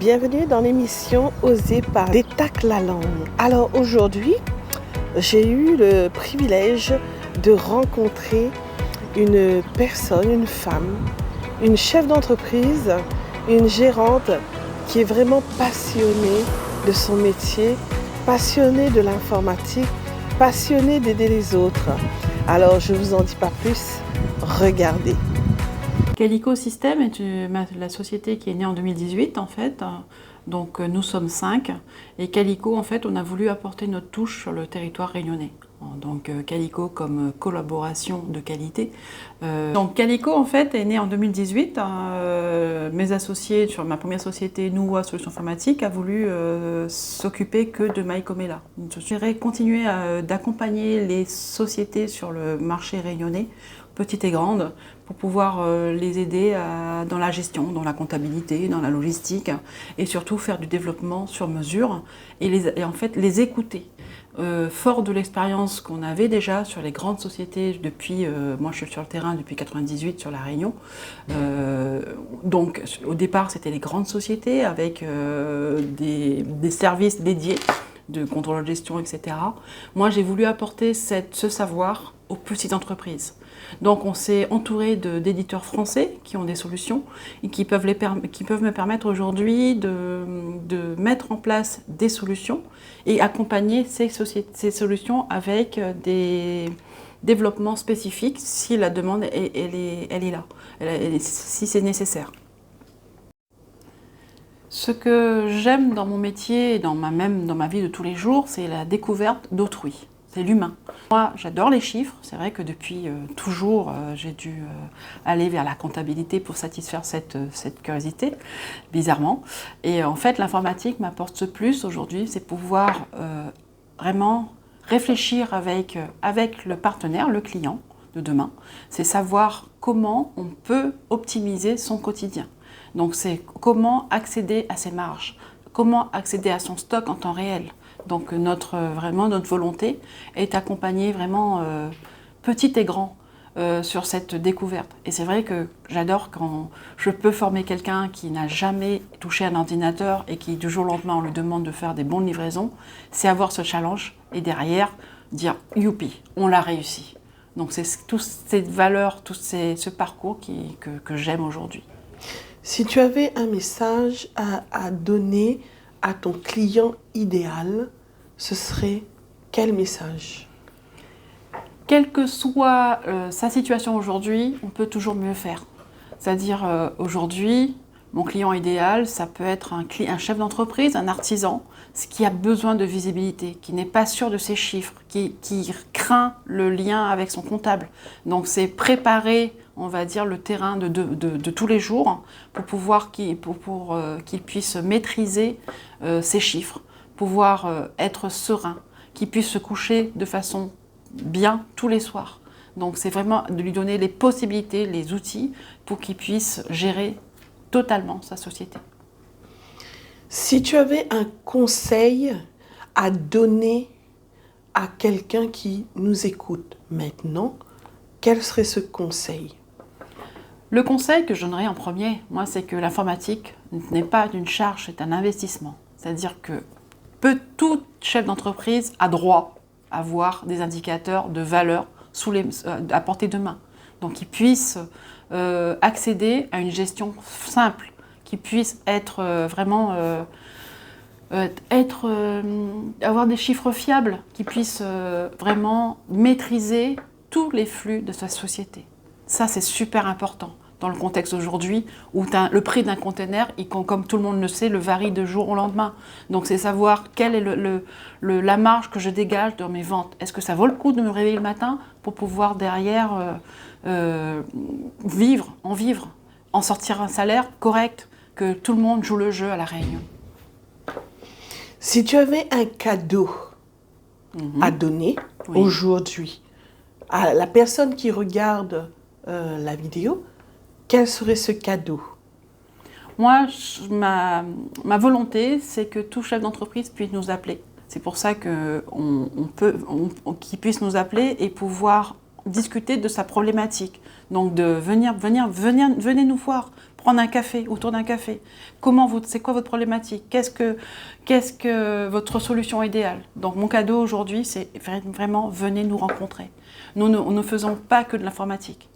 Bienvenue dans l'émission Oser parler Tac la langue. Alors aujourd'hui, j'ai eu le privilège de rencontrer une personne, une femme, une chef d'entreprise, une gérante qui est vraiment passionnée de son métier, passionnée de l'informatique, passionnée d'aider les autres. Alors je ne vous en dis pas plus, regardez. Calico System est la société qui est née en 2018 en fait. Donc nous sommes 5 et Calico en fait on a voulu apporter notre touche sur le territoire réunionnais. Donc Calico comme collaboration de qualité. Donc Calico en fait est né en 2018. Mes associés sur ma première société Noua Solutions Informatiques a voulu s'occuper que de MyComela. Je voudrais continuer d'accompagner les sociétés sur le marché réunionnais, petites et grandes, pour pouvoir les aider dans la gestion, dans la comptabilité, dans la logistique et surtout faire du développement sur mesure et en fait les écouter. Fort de l'expérience qu'on avait déjà sur les grandes sociétés depuis, moi je suis sur le terrain depuis 98 sur la Réunion, donc au départ c'était les grandes sociétés avec des services dédiés de contrôle de gestion, etc. Moi j'ai voulu apporter ce savoir aux petites entreprises. Donc on s'est entouré d'éditeurs français qui ont des solutions et qui peuvent me permettre aujourd'hui de mettre en place des solutions et accompagner ces solutions avec des développements spécifiques si la demande elle est là, si c'est nécessaire. Ce que j'aime dans mon métier et même dans ma vie de tous les jours, c'est la découverte d'autrui. C'est l'humain. Moi, j'adore les chiffres. C'est vrai que depuis toujours, j'ai dû aller vers la comptabilité pour satisfaire cette curiosité, bizarrement. Et en fait, l'informatique m'apporte ce plus aujourd'hui, c'est pouvoir vraiment réfléchir avec le partenaire, le client de demain. C'est savoir comment on peut optimiser son quotidien. Donc, c'est comment accéder à ses marges, comment accéder à son stock en temps réel. Donc notre volonté est accompagnée vraiment petit et grand sur cette découverte. Et c'est vrai que j'adore quand je peux former quelqu'un qui n'a jamais touché un ordinateur et qui du jour au lendemain on lui demande de faire des bonnes livraisons, c'est avoir ce challenge et derrière dire youpi, on l'a réussi. Donc c'est toutes ces valeurs, ce parcours que j'aime aujourd'hui. Si tu avais un message à donner à ton client idéal, ce serait quel message? Quelle que soit sa situation aujourd'hui, on peut toujours mieux faire. C'est-à-dire aujourd'hui, mon client idéal, ça peut être un chef d'entreprise, un artisan, qui a besoin de visibilité, qui n'est pas sûr de ses chiffres, qui craint le lien avec son comptable. Donc c'est préparer, on va dire, le terrain de tous les jours pour qu'il puisse maîtriser ses chiffres, pouvoir être serein, qu'il puisse se coucher de façon bien tous les soirs. Donc c'est vraiment de lui donner les possibilités, les outils pour qu'il puisse gérer totalement sa société. Si tu avais un conseil à donner à quelqu'un qui nous écoute maintenant, quel serait ce conseil? Le conseil que je donnerais en premier, moi, c'est que l'informatique n'est pas une charge, c'est un investissement. C'est-à-dire que tout chef d'entreprise a droit à avoir des indicateurs de valeur à portée de main. Donc, qu'il puisse accéder à une gestion simple, qu'il puisse être avoir des chiffres fiables, qu'il puisse vraiment maîtriser tous les flux de sa société. Ça, c'est super important dans le contexte aujourd'hui où le prix d'un container, comme tout le monde le sait, le varie de jour au lendemain. Donc c'est savoir quelle est la marge que je dégage dans mes ventes. Est-ce que ça vaut le coup de me réveiller le matin pour pouvoir derrière vivre, en sortir un salaire correct, que tout le monde joue le jeu à la Réunion. Si tu avais un cadeau à donner aujourd'hui à la personne qui regarde la vidéo, quel serait ce cadeau? Moi, ma volonté, c'est que tout chef d'entreprise puisse nous appeler. C'est pour ça qu'il puisse nous appeler et pouvoir discuter de sa problématique. Donc venez nous voir, prendre un café, autour d'un café. C'est quoi votre problématique? Qu'est-ce que votre solution idéale? Donc mon cadeau aujourd'hui, c'est vraiment venez nous rencontrer. Nous ne faisons pas que de l'informatique.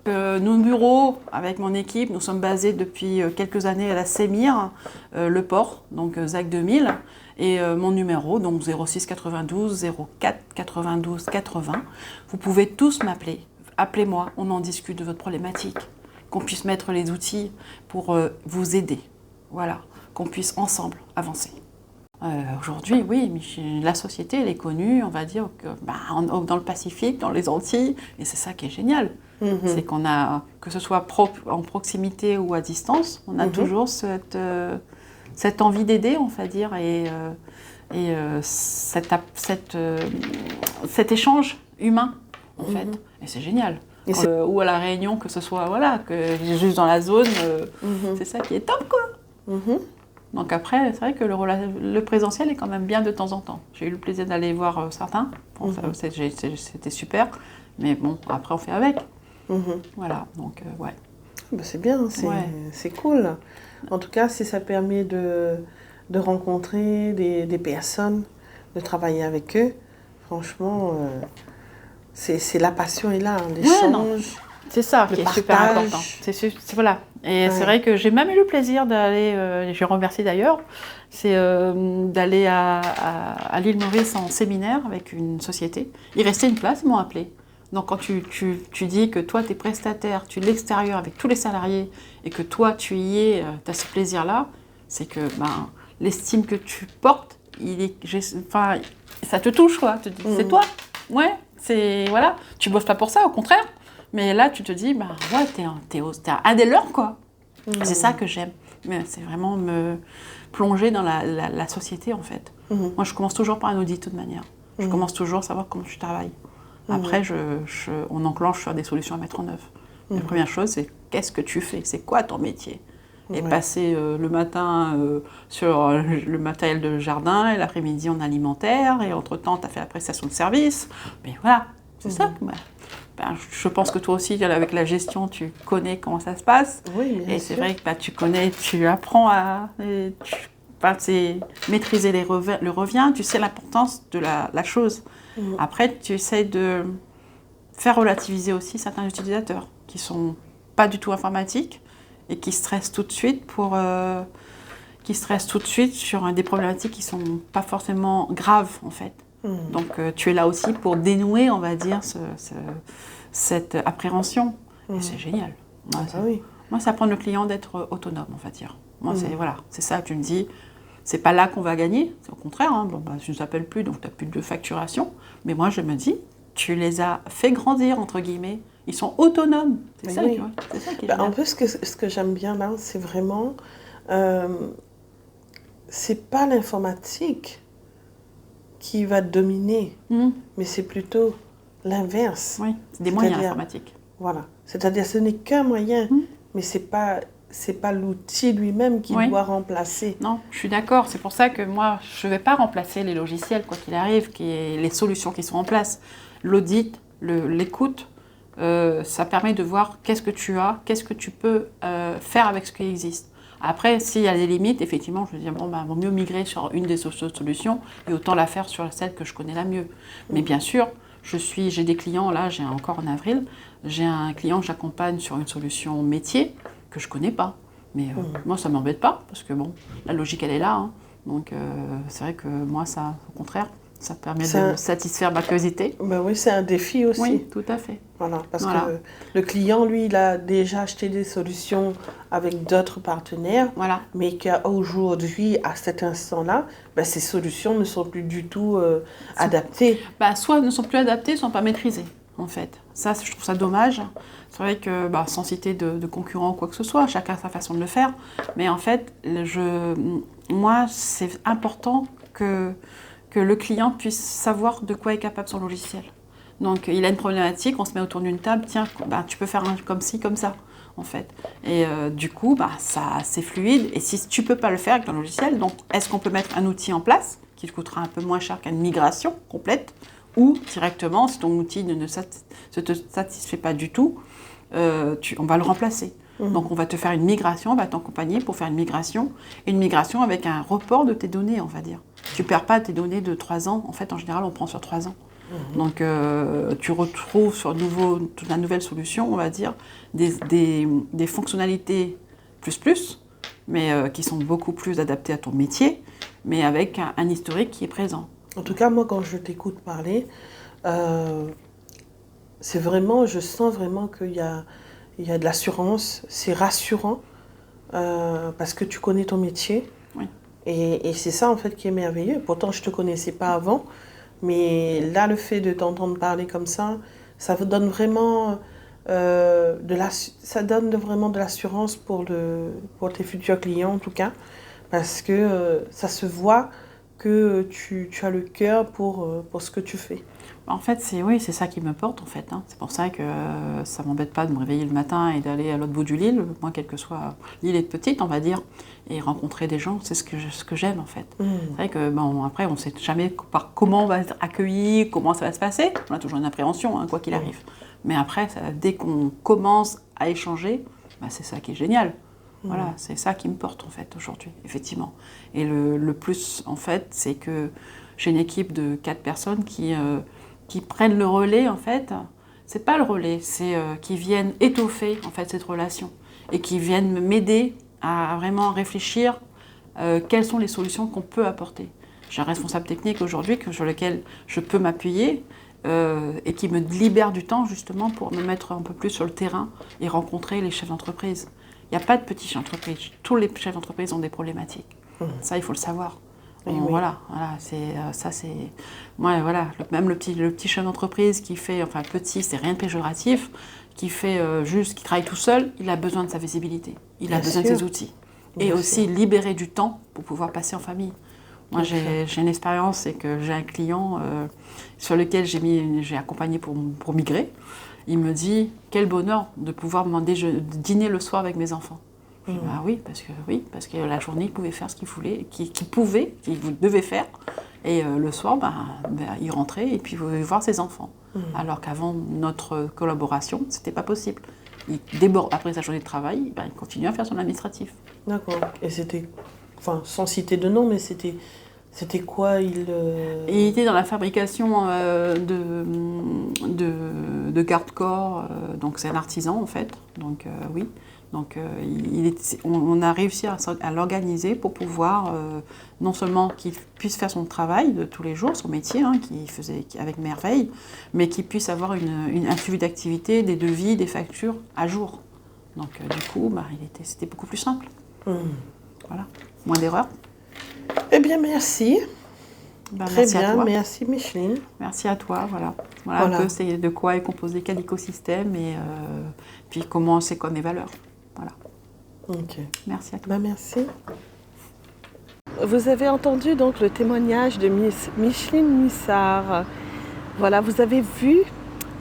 Nos bureaux, avec mon équipe, nous sommes basés depuis quelques années à la Sémire, le port, donc ZAC 2000, et mon numéro, donc 06 92 04 92 80. Vous pouvez tous m'appeler. Appelez-moi, on en discute de votre problématique, qu'on puisse mettre les outils pour vous aider. Voilà, qu'on puisse ensemble avancer. Aujourd'hui, oui, la société, elle est connue, on va dire, dans le Pacifique, dans les Antilles, et c'est ça qui est génial. C'est qu'on a, que ce soit en proximité ou à distance, on a toujours cette envie d'aider, on va dire, et cet échange humain, en fait. Et c'est génial. Ou à la Réunion, que ce soit, voilà, que juste dans la zone, c'est ça qui est top, quoi. Donc après, c'est vrai que le présentiel est quand même bien de temps en temps. J'ai eu le plaisir d'aller voir certains. Bon, c'était super. Mais bon, après, on fait avec. Voilà, donc ouais. Ben c'est bien, c'est cool. En tout cas, si ça permet de rencontrer des personnes, de travailler avec eux, franchement, c'est la passion est là, l'échange. C'est ça qui est super important. Voilà. Et c'est vrai que j'ai même eu le plaisir d'aller, je remercie d'ailleurs, c'est d'aller à l'île Maurice en séminaire avec une société. Il restait une place, ils m'ont appelé. Donc quand tu dis que toi, tu es prestataire, tu es de l'extérieur avec tous les salariés et que toi, tu y es, tu as ce plaisir-là, c'est que l'estime que tu portes, ça te touche, quoi. Tu te dis, c'est toi. Ouais, voilà. Tu bosses pas pour ça, au contraire. Mais là, tu te dis, ouais, t'es un des leurs, quoi. C'est ça que j'aime. Mais c'est vraiment me plonger dans la société, en fait. Moi, je commence toujours par un audit, de toute manière. Je commence toujours à savoir comment tu travailles. Après, on enclenche sur des solutions à mettre en œuvre. La première chose, c'est qu'est-ce que tu fais? C'est quoi ton métier? Et passer le matin sur le matériel de jardin, et l'après-midi en alimentaire, et entre-temps, tu as fait la prestation de service. Mais voilà, c'est ça. Je pense que toi aussi, avec la gestion, tu connais comment ça se passe. Oui, bien sûr. Et c'est vrai que tu apprends à maîtriser le revient, tu sais l'importance de la chose. Après, tu essaies de faire relativiser aussi certains utilisateurs qui ne sont pas du tout informatiques et qui stressent tout de suite sur des problématiques qui ne sont pas forcément graves, en fait. Donc, tu es là aussi pour dénouer, on va dire, cette appréhension. Et c'est génial. Moi, ça prend le client d'être autonome, on va dire. Moi, c'est ça, tu me dis, c'est pas là qu'on va gagner. C'est au contraire, tu ne nous appelles plus, donc tu n'as plus de facturation. Mais moi, je me dis, tu les as fait grandir, entre guillemets. Ils sont autonomes. C'est ça qui est génial. En plus, ce que j'aime bien là, c'est vraiment... c'est pas l'informatique qui va dominer, mais c'est plutôt l'inverse. Oui, c'est des moyens informatiques. Voilà. C'est-à-dire, ce n'est qu'un moyen, mais c'est pas l'outil lui-même qui doit remplacer. Non, je suis d'accord. C'est pour ça que moi, je ne vais pas remplacer les logiciels, quoi qu'il arrive, les solutions qui sont en place. L'audit, l'écoute, ça permet de voir qu'est-ce que tu as, qu'est-ce que tu peux faire avec ce qui existe. Après, s'il y a des limites, effectivement, je vais dire, vaut mieux migrer sur une des solutions et autant la faire sur celle que je connais la mieux. Mais bien sûr, j'ai des clients, là, j'ai encore en avril, j'ai un client que j'accompagne sur une solution métier que je ne connais pas. Mais moi, ça ne m'embête pas, parce que la logique, elle est là. Hein. Donc, c'est vrai que moi, ça, au contraire, ça permet de satisfaire ma curiosité. Oui, c'est un défi aussi. Oui, tout à fait. Voilà, parce que le client, lui, il a déjà acheté des solutions avec d'autres partenaires, mais qu'aujourd'hui, à cet instant-là, ces solutions ne sont plus du tout adaptées. Soit ne sont plus adaptées, ne sont pas maîtrisées, en fait. Ça, je trouve ça dommage. C'est vrai que, sans citer de concurrents ou quoi que ce soit, chacun a sa façon de le faire. Mais en fait, moi, c'est important que le client puisse savoir de quoi est capable son logiciel. Donc, il a une problématique, on se met autour d'une table, tiens, tu peux faire comme ci, comme ça, en fait. Et du coup, c'est fluide. Et si tu ne peux pas le faire avec ton logiciel, donc est-ce qu'on peut mettre un outil en place qui coûtera un peu moins cher qu'une migration complète, ou directement, si ton outil ne te satisfait pas du tout, on va le remplacer. Donc on va te faire une migration, on va t'accompagner pour faire une migration avec un report de tes données, on va dire. Tu ne perds pas tes données de 3 ans, en fait en général on prend sur 3 ans. Donc tu retrouves sur toute la nouvelle solution, on va dire, des fonctionnalités plus, mais qui sont beaucoup plus adaptées à ton métier, mais avec un historique qui est présent. En tout cas, moi, quand je t'écoute parler, c'est vraiment, je sens vraiment qu'il y a de l'assurance, c'est rassurant, parce que tu connais ton métier. Oui. Et c'est ça, en fait, qui est merveilleux. Pourtant, je ne te connaissais pas avant, mais là, le fait de t'entendre parler comme ça vous donne vraiment, ça donne vraiment de l'assurance pour tes futurs clients, en tout cas, parce que ça se voit que tu as le cœur pour ce que tu fais. En fait, c'est ça qui me porte, en fait. Hein. C'est pour ça que ça ne m'embête pas de me réveiller le matin et d'aller à l'autre bout de l'île, moi, quelle que soit l'île est petite, on va dire, et rencontrer des gens, c'est ce que j'aime, en fait. C'est vrai que, après, on ne sait jamais par comment on va être accueilli, comment ça va se passer. On a toujours une appréhension, hein, quoi qu'il arrive. Mais après, dès qu'on commence à échanger, c'est ça qui est génial. Voilà, c'est ça qui me porte en fait aujourd'hui, effectivement. Et le plus en fait, c'est que j'ai une équipe de 4 personnes qui prennent le relais en fait. C'est pas le relais, c'est qui viennent étoffer en fait cette relation et qui viennent m'aider à vraiment réfléchir quelles sont les solutions qu'on peut apporter. J'ai un responsable technique aujourd'hui sur lequel je peux m'appuyer et qui me libère du temps justement pour me mettre un peu plus sur le terrain et rencontrer les chefs d'entreprise. Il n'y a pas de petits chefs d'entreprise. Tous les chefs d'entreprise ont des problématiques. Ça, il faut le savoir. Oui. Voilà, moi, voilà, même le petit chef d'entreprise qui fait, enfin petit, c'est rien de péjoratif, qui fait qui travaille tout seul, il a besoin de sa visibilité. Il a besoin de ses outils. Et aussi libérer du temps pour pouvoir passer en famille. Moi, j'ai une expérience, c'est que j'ai un client sur lequel j'ai accompagné pour migrer. Il me dit, quel bonheur de pouvoir dîner le soir avec mes enfants. Je dis, parce que la journée, il pouvait faire ce qu'il voulait, qu'il devait faire. Et le soir, il rentrait et puis il pouvait voir ses enfants. Alors qu'avant notre collaboration, c'était pas possible. Il déborde après sa journée de travail, il continuait à faire son administratif. D'accord. Et c'était, sans citer de nom, mais c'était quoi Il était dans la fabrication de garde-corps, donc c'est un artisan en fait, donc oui. Donc on a réussi à l'organiser pour pouvoir non seulement qu'il puisse faire son travail de tous les jours, son métier, qu'il faisait avec merveille, mais qu'il puisse avoir un suivi d'activité, des devis, des factures à jour. Donc du coup, c'était beaucoup plus simple. Voilà, moins d'erreurs. Eh bien, merci. Très Merci bien, à toi. merci Micheline. Merci à toi, voilà. Un peu c'est de quoi est composé quel écosystème et puis c'est quoi mes valeurs. Voilà. Ok. Merci à toi. Merci. Vous avez entendu donc le témoignage de Micheline Mussard. Voilà, vous avez vu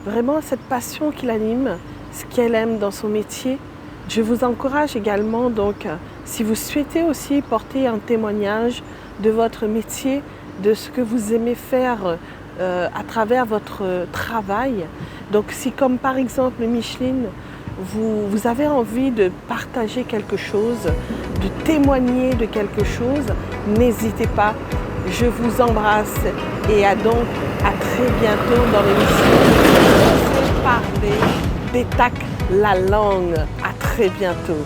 vraiment cette passion qui l'anime, ce qu'elle aime dans son métier. Je vous encourage également, donc, si vous souhaitez aussi porter un témoignage de votre métier, de ce que vous aimez faire à travers votre travail. Donc, si comme par exemple Micheline, vous avez envie de partager quelque chose, de témoigner de quelque chose, n'hésitez pas. Je vous embrasse et à très bientôt dans l'émission Parler, détac la langue. À très bientôt.